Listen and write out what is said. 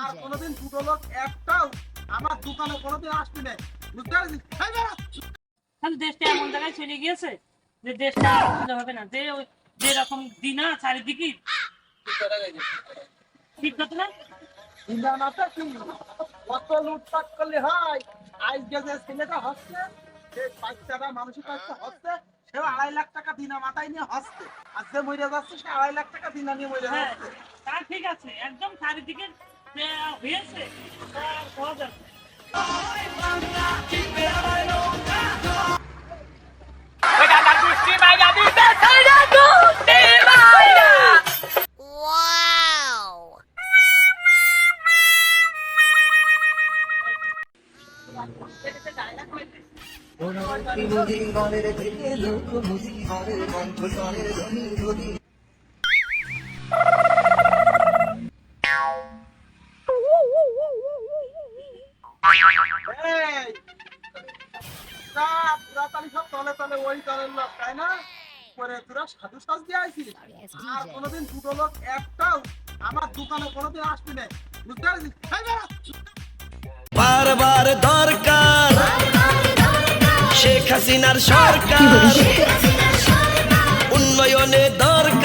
আর কোনোদিন দুটো লোক একটাও আমার দোকানে কোনোদিন আসবি না, বুঝতে পারছিস? তাহলে দেশটা এমন জায়গায় চলে গিয়েছে যে দেশটা আর সুবিধা হবে না, যে যেরকম দিনা চারিদিকে ঠিক কথা না। দিনানাথা কি কত লুটপাট করলে হয়? আজকে যে ছেলেটা হচ্ছে, যে বাচ্চাটা মানুষের কাছে হচ্ছে, সে 2.5 লাখ টাকা দিনা মাথায় নিয়ে হচ্ছে, আর যে মরে যাচ্ছে সে 2.5 লাখ টাকা দিনা নিয়ে মরে হ্যাঁ, যাচ্ছে। তা ঠিক আছে, একদম চারিদিকে যে হয়েছে তা হওয়া যাবে। এই, তোরা তাহলে সব তলে তলে ওই দলের লোক, তাই না? করে তোরা সাধু সাজ দিয়ে আইছিস, আর কোনোদিন দুটো লোক একটাও আমার দোকানে কোনোদিন আসবি না, বুঝতে পারছিস? বারবার দরকার শেখ হাসিনার সরকার, উন্নয়নে দরকার।